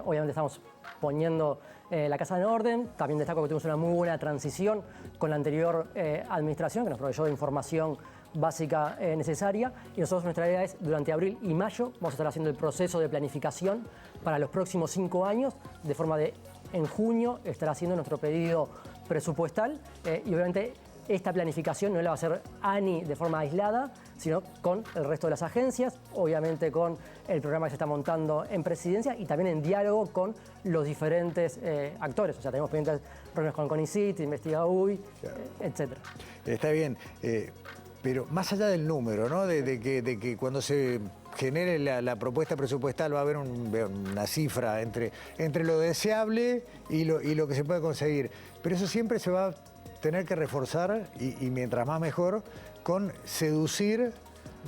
obviamente estamos poniendo la casa en orden. También destaco que tuvimos una muy buena transición con la anterior administración, que nos proveyó de información básica necesaria. Y nosotros, nuestra idea es, durante abril y mayo, vamos a estar haciendo el proceso de planificación para los próximos 5 años, de forma de, en junio, estar haciendo nuestro pedido presupuestal. Y obviamente esta planificación no la va a hacer ANI de forma aislada, sino con el resto de las agencias, obviamente con el programa que se está montando en Presidencia y también en diálogo con los diferentes actores. O sea, tenemos pendientes reuniones con CONICIT, InvestigaUY, etc. Está bien, pero más allá del número, ¿no? De que cuando se genere la propuesta presupuestal va a haber una cifra entre lo deseable y lo que se puede conseguir. Pero eso siempre se va a tener que reforzar, y mientras más mejor, con seducir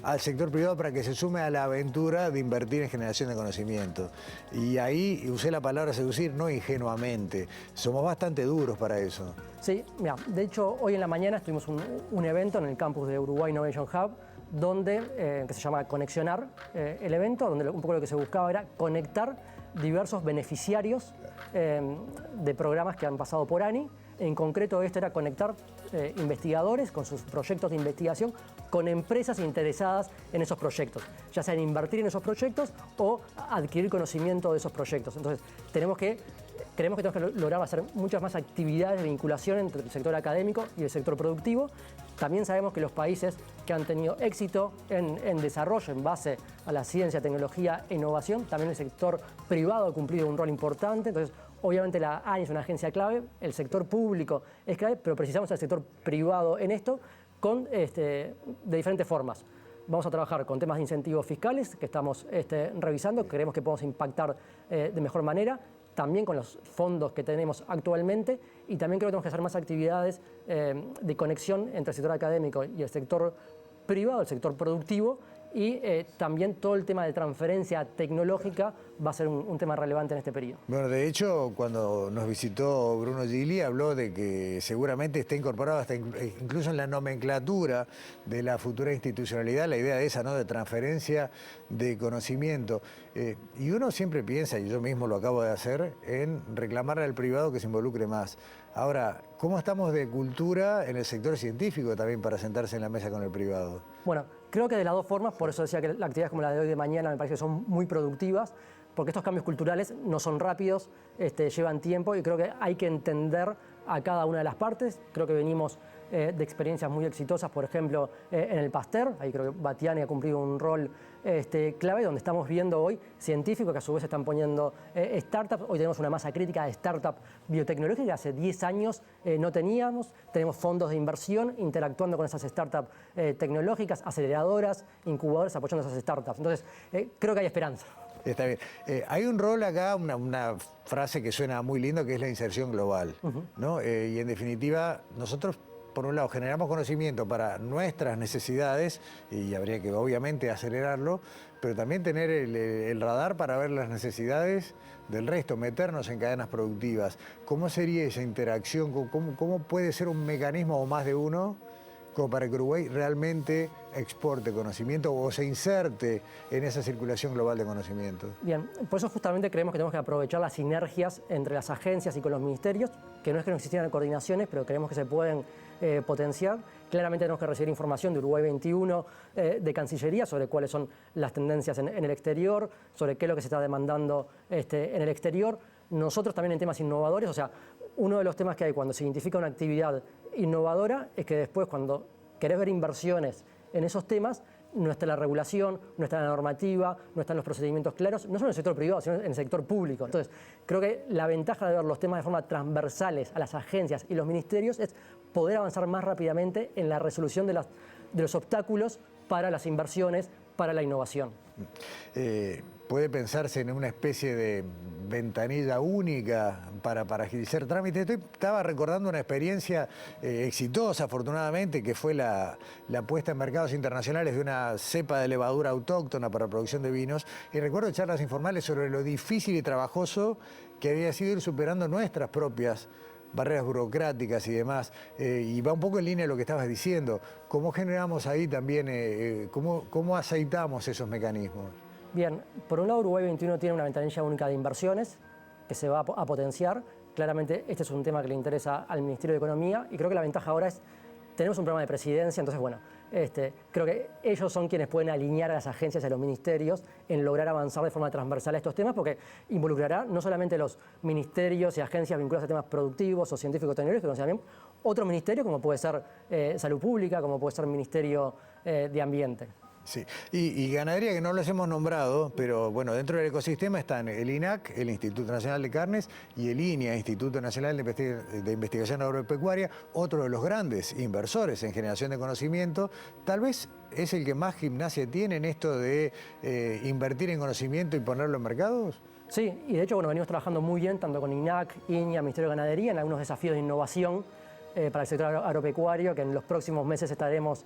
al sector privado para que se sume a la aventura de invertir en generación de conocimiento. Y ahí usé la palabra seducir, no ingenuamente. Somos bastante duros para eso. Sí, mira, de hecho hoy en la mañana estuvimos un evento en el campus de Uruguay Innovation Hub, donde, que se llama Conexionar, el evento, donde un poco lo que se buscaba era conectar diversos beneficiarios de programas que han pasado por ANI. En concreto, esto era conectar investigadores con sus proyectos de investigación con empresas interesadas en esos proyectos, ya sea en invertir en esos proyectos o adquirir conocimiento de esos proyectos. Entonces, creemos que tenemos que lograr hacer muchas más actividades de vinculación entre el sector académico y el sector productivo. También sabemos que los países que han tenido éxito en desarrollo en base a la ciencia, tecnología e innovación, también el sector privado ha cumplido un rol importante. Entonces, obviamente la ANI es una agencia clave, el sector público es clave, pero precisamos al sector privado en esto de diferentes formas. Vamos a trabajar con temas de incentivos fiscales que estamos revisando, creemos que podemos impactar de mejor manera, también con los fondos que tenemos actualmente, y también creo que tenemos que hacer más actividades de conexión entre el sector académico y el sector privado, el sector productivo, y también todo el tema de transferencia tecnológica va a ser un tema relevante en este periodo. Bueno, de hecho, cuando nos visitó Bruno Gili, habló de que seguramente está incorporado hasta incluso en la nomenclatura de la futura institucionalidad, la idea esa, ¿no?, de transferencia de conocimiento. Y uno siempre piensa, y yo mismo lo acabo de hacer, en reclamarle al privado que se involucre más. Ahora, ¿cómo estamos de cultura en el sector científico también para sentarse en la mesa con el privado? Bueno, creo que de las dos formas, por eso decía que las actividades como la de hoy de mañana me parece que son muy productivas, porque estos cambios culturales no son rápidos, llevan tiempo, y creo que hay que entender a cada una de las partes. Creo que venimos de experiencias muy exitosas, por ejemplo, en el Pasteur. Ahí creo que Batiani ha cumplido un rol clave, donde estamos viendo hoy científicos que a su vez están poniendo startups. Hoy tenemos una masa crítica de startup biotecnológica que hace 10 años no teníamos. Tenemos fondos de inversión interactuando con esas startups tecnológicas, aceleradoras, incubadoras, apoyando esas startups. Entonces, creo que hay esperanza. Está bien. Hay un rol acá, una frase que suena muy lindo, que es la inserción global, ¿no? Y en definitiva, nosotros, por un lado, generamos conocimiento para nuestras necesidades, y habría que obviamente acelerarlo, pero también tener el radar para ver las necesidades del resto, meternos en cadenas productivas. ¿Cómo sería esa interacción? ¿Cómo puede ser un mecanismo o más de uno como para que Uruguay realmente exporte conocimiento o se inserte en esa circulación global de conocimiento? Bien, por eso justamente creemos que tenemos que aprovechar las sinergias entre las agencias y con los ministerios, que no es que no existieran coordinaciones, pero creemos que se pueden potenciar. Claramente tenemos que recibir información de Uruguay 21, de Cancillería, sobre cuáles son las tendencias en el exterior, sobre qué es lo que se está demandando en el exterior. Nosotros también en temas innovadores, o sea, uno de los temas que hay cuando se identifica una actividad innovadora es que después, cuando querés ver inversiones en esos temas, no está la regulación, no está la normativa, no están los procedimientos claros, no solo en el sector privado, sino en el sector público. Entonces, creo que la ventaja de ver los temas de forma transversales a las agencias y los ministerios es poder avanzar más rápidamente en la resolución de los obstáculos para las inversiones, para la innovación. ¿Puede pensarse en una especie de ventanilla única para agilizar trámites? Estaba recordando una experiencia exitosa, afortunadamente, que fue la puesta en mercados internacionales de una cepa de levadura autóctona para producción de vinos. Y recuerdo charlas informales sobre lo difícil y trabajoso que había sido ir superando nuestras propias barreras burocráticas y demás, y va un poco en línea de lo que estabas diciendo. ¿Cómo generamos ahí también, cómo aceitamos esos mecanismos? Bien, por un lado Uruguay 21 tiene una ventanilla única de inversiones que se va a potenciar. Claramente este es un tema que le interesa al Ministerio de Economía, y creo que la ventaja ahora es, tenemos un programa de presidencia, entonces bueno, creo que ellos son quienes pueden alinear a las agencias y a los ministerios en lograr avanzar de forma transversal a estos temas, porque involucrará no solamente los ministerios y agencias vinculados a temas productivos o científicos tecnológicos, sino también otros ministerios, como puede ser Salud Pública, como puede ser Ministerio de Ambiente. Sí, y ganadería, que no los hemos nombrado, pero bueno, dentro del ecosistema están el INAC, el Instituto Nacional de Carnes, y el INIA, Instituto Nacional de Investigación Agropecuaria, otro de los grandes inversores en generación de conocimiento. Tal vez es el que más gimnasia tiene en esto de invertir en conocimiento y ponerlo en mercados. Sí, y de hecho bueno, venimos trabajando muy bien tanto con INAC, INIA, Ministerio de Ganadería, en algunos desafíos de innovación para el sector agropecuario que en los próximos meses estaremos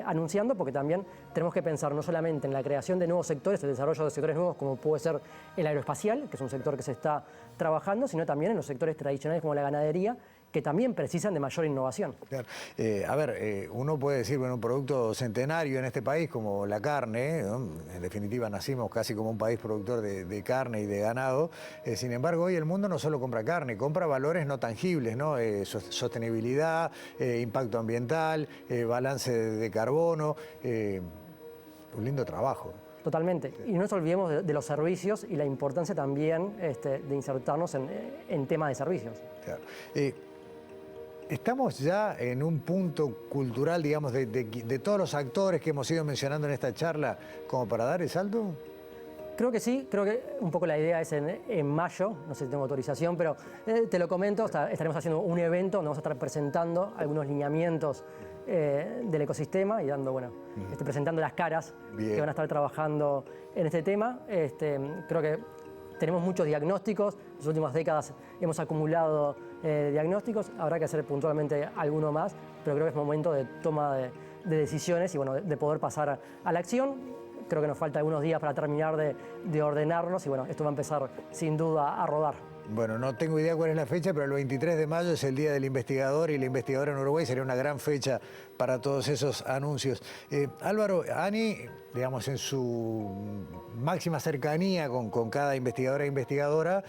anunciando, porque también tenemos que pensar no solamente en la creación de nuevos sectores, el desarrollo de sectores nuevos como puede ser el aeroespacial, que es un sector que se está trabajando, sino también en los sectores tradicionales como la ganadería, que también precisan de mayor innovación. Claro. A ver, uno puede decir, bueno, un producto centenario en este país como la carne, ¿no? En definitiva nacimos casi como un país productor de carne y de ganado, sin embargo hoy el mundo no solo compra carne, compra valores no tangibles, ¿no? Sostenibilidad, impacto ambiental, balance de carbono, un lindo trabajo. Totalmente. Y no nos olvidemos de los servicios y la importancia también de insertarnos en temas de servicios. Claro. Estamos ya en un punto cultural, digamos, de todos los actores que hemos ido mencionando en esta charla, como para dar el salto. Creo que sí, creo que un poco la idea es en mayo, no sé si tengo autorización, pero te lo comento, estaremos haciendo un evento donde vamos a estar presentando algunos lineamientos del ecosistema y dando, bueno, presentando las caras que van a estar trabajando en este tema. Creo que tenemos muchos diagnósticos, en las últimas décadas hemos acumulado diagnósticos, habrá que hacer puntualmente alguno más, pero creo que es momento de toma de decisiones y bueno, de poder pasar a la acción. Creo que nos falta algunos días para terminar de ordenarnos y bueno, esto va a empezar sin duda a rodar. Bueno, no tengo idea cuál es la fecha, pero el 23 de mayo es el Día del Investigador y la investigadora en Uruguay. Sería una gran fecha para todos esos anuncios. Álvaro, Ani, digamos, en su máxima cercanía con cada investigadora e investigadora,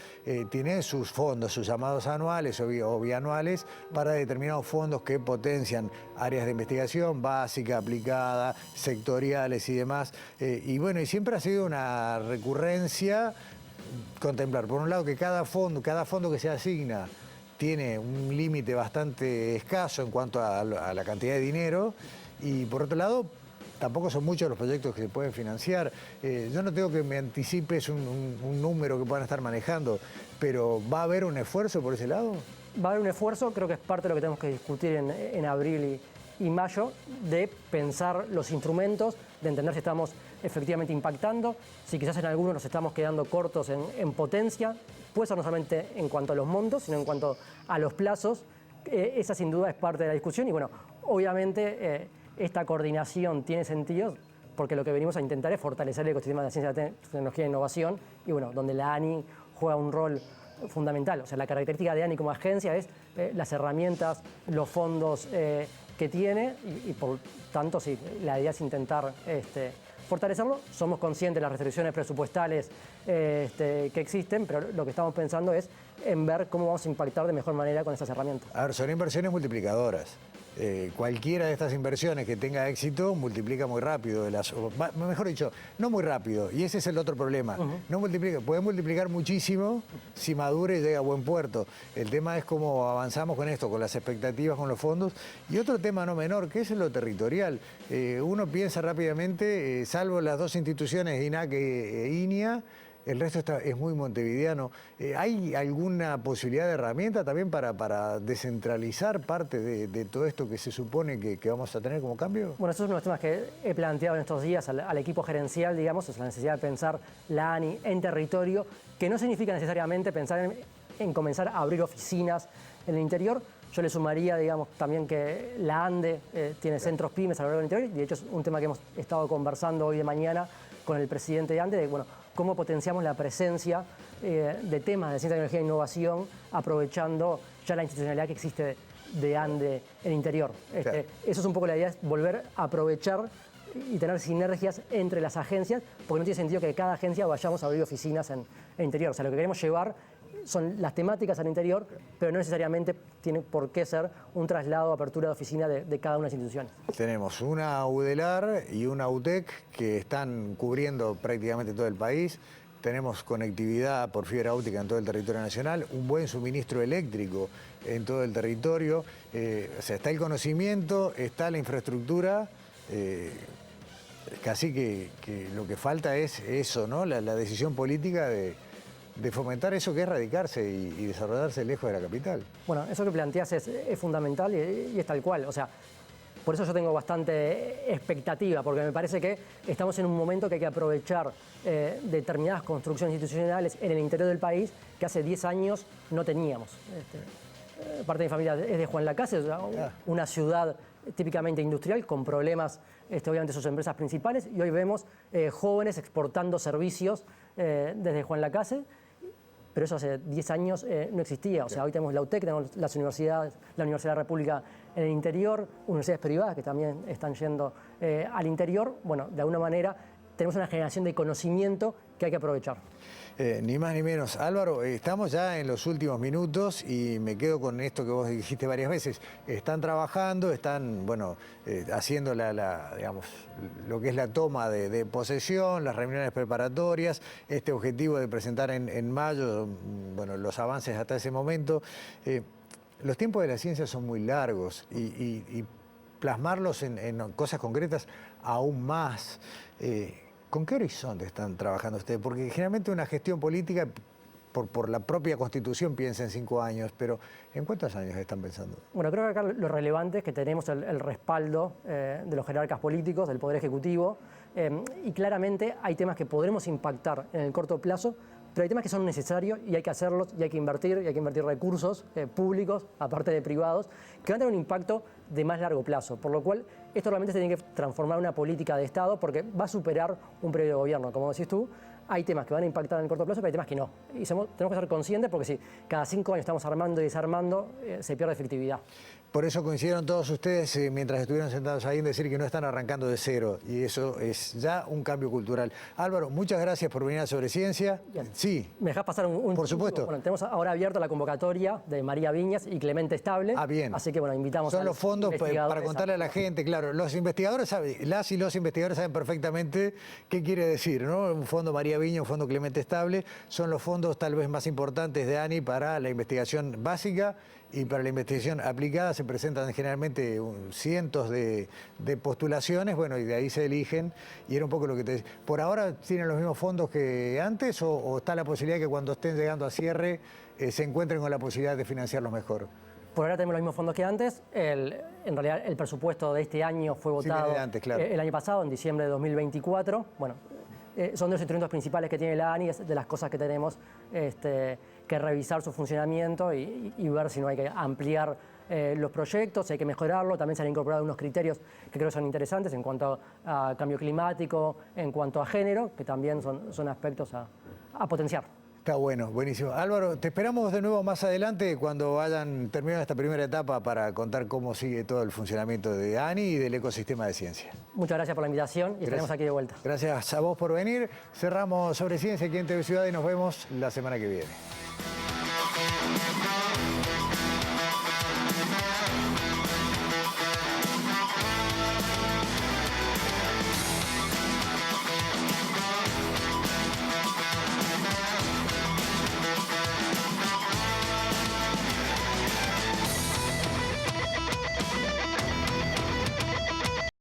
tiene sus fondos, sus llamados anuales o bianuales para determinados fondos que potencian áreas de investigación básica, aplicada, sectoriales y demás. Y bueno, y siempre ha sido una recurrencia contemplar, por un lado, que cada fondo que se asigna tiene un límite bastante escaso en cuanto a la cantidad de dinero y, por otro lado, tampoco son muchos los proyectos que se pueden financiar. Yo no tengo que me anticipes un número que puedan estar manejando, pero ¿va a haber un esfuerzo por ese lado? Va a haber un esfuerzo, creo que es parte de lo que tenemos que discutir en abril y mayo, de pensar los instrumentos, de entender si estamos efectivamente impactando, si quizás en algunos nos estamos quedando cortos en potencia, puede ser no solamente en cuanto a los montos, sino en cuanto a los plazos. Esa sin duda es parte de la discusión y bueno, obviamente esta coordinación tiene sentido porque lo que venimos a intentar es fortalecer el ecosistema de la ciencia, tecnología e innovación y bueno, donde la ANI juega un rol fundamental. O sea, la característica de ANI como agencia es las herramientas, los fondos que tiene y por tanto sí, la idea es intentar fortalecerlo. Somos conscientes de las restricciones presupuestales que existen, pero lo que estamos pensando es en ver cómo vamos a impactar de mejor manera con esas herramientas. A ver, son inversiones multiplicadoras. Cualquiera de estas inversiones que tenga éxito multiplica muy rápido, mejor dicho, no muy rápido, y ese es el otro problema. No multiplica, puede multiplicar muchísimo si madura y llega a buen puerto. El tema es cómo avanzamos con esto, con las expectativas, con los fondos. Y otro tema no menor, que es lo territorial. Uno piensa rápidamente, salvo las dos instituciones, INAC e INIA, el resto es muy montevideano. ¿Hay alguna posibilidad de herramienta también para descentralizar parte de todo esto que se supone que vamos a tener como cambio? Bueno, esos son los temas que he planteado en estos días al equipo gerencial, digamos, es la necesidad de pensar la ANI en territorio, que no significa necesariamente pensar en comenzar a abrir oficinas en el interior. Yo le sumaría, digamos, también que la ANDE tiene centros pymes a lo largo del interior, y de hecho es un tema que hemos estado conversando hoy de mañana con el presidente de ANDE, de, bueno, cómo potenciamos la presencia de temas de ciencia, tecnología e innovación, aprovechando ya la institucionalidad que existe de ANDE en el interior. Claro. Eso es un poco la idea, es volver a aprovechar y tener sinergias entre las agencias, porque no tiene sentido que cada agencia vayamos a abrir oficinas en el interior. O sea, lo que queremos llevar son las temáticas al interior, pero no necesariamente tiene por qué ser un traslado, apertura de oficina de cada una de las instituciones. Tenemos una UDELAR y una UTEC que están cubriendo prácticamente todo el país. Tenemos conectividad por fibra óptica en todo el territorio nacional, un buen suministro eléctrico en todo el territorio. O sea, está el conocimiento, está la infraestructura. Casi que lo que falta es eso, ¿no? La decisión política de fomentar eso que es radicarse y desarrollarse lejos de la capital. Bueno, eso que planteas es fundamental y es tal cual. O sea, por eso yo tengo bastante expectativa, porque me parece que estamos en un momento que hay que aprovechar determinadas construcciones institucionales en el interior del país que hace 10 años no teníamos. parte de mi familia es de Juan Lacase, o sea, una ciudad típicamente industrial con problemas, obviamente sus empresas principales, y hoy vemos jóvenes exportando servicios desde Juan Lacase, pero eso hace 10 años no existía. O sea, hoy tenemos la UTEC, tenemos las universidades, la Universidad de la República en el interior, universidades privadas que también están yendo al interior. Bueno, de alguna manera tenemos una generación de conocimiento que hay que aprovechar. Ni más ni menos. Álvaro, estamos ya en los últimos minutos y me quedo con esto que vos dijiste varias veces. Están trabajando, están, bueno, haciendo digamos, lo que es la toma de posesión, las reuniones preparatorias, este objetivo de presentar en mayo, bueno, los avances hasta ese momento. Los tiempos de la ciencia son muy largos y plasmarlos en cosas concretas aún más. ¿Con qué horizonte están trabajando ustedes? Porque generalmente una gestión política, por la propia Constitución, piensa en 5 años, pero ¿en cuántos años están pensando? Bueno, creo que acá lo relevante es que tenemos el respaldo de los jerarcas políticos, del Poder Ejecutivo, y claramente hay temas que podremos impactar en el corto plazo, pero hay temas que son necesarios y hay que hacerlos, y hay que invertir recursos públicos, aparte de privados, que van a tener un impacto de más largo plazo, por lo cual esto realmente se tiene que transformar en una política de Estado porque va a superar un periodo de gobierno, como decís tú. Hay temas que van a impactar en el corto plazo, pero hay temas que no. Y tenemos que ser conscientes porque si cada 5 años estamos armando y desarmando, se pierde efectividad. Por eso coincidieron todos ustedes, mientras estuvieron sentados ahí, en decir que no están arrancando de cero. Y eso es ya un cambio cultural. Álvaro, muchas gracias por venir a Sobre Ciencia. Bien. Sí. ¿Me dejás pasar un Por supuesto. Bueno, tenemos ahora abierta la convocatoria de María Viñas y Clemente Estable. Ah, bien. Así que, bueno, invitamos Son a los fondos para contarle a la gente, claro. Los investigadores saben, las y los investigadores saben perfectamente qué quiere decir, ¿no? Un fondo María Viñas, un fondo Clemente Estable, son los fondos tal vez más importantes de ANI para la investigación básica y para la investigación aplicada. Se presentan generalmente cientos de postulaciones, bueno, y de ahí se eligen, y era un poco lo que te decía. ¿Por ahora tienen los mismos fondos que antes o está la posibilidad que cuando estén llegando a cierre se encuentren con la posibilidad de financiarlos mejor? Por ahora tenemos los mismos fondos que antes. En realidad el presupuesto de este año fue votado de antes, claro. El año pasado, en diciembre de 2024. Bueno, son de los instrumentos principales que tiene la ANI, es de las cosas que tenemos que revisar su funcionamiento y ver si no hay que ampliar los proyectos, si hay que mejorarlo. También se han incorporado unos criterios que creo que son interesantes en cuanto a cambio climático, en cuanto a género, que también son aspectos a potenciar. Está bueno, buenísimo. Álvaro, te esperamos de nuevo más adelante cuando hayan terminado esta primera etapa para contar cómo sigue todo el funcionamiento de ANI y del ecosistema de ciencia. Muchas gracias por la invitación y estaremos aquí de vuelta. Gracias a vos por venir. Cerramos Sobre Ciencia aquí en TV Ciudad y nos vemos la semana que viene.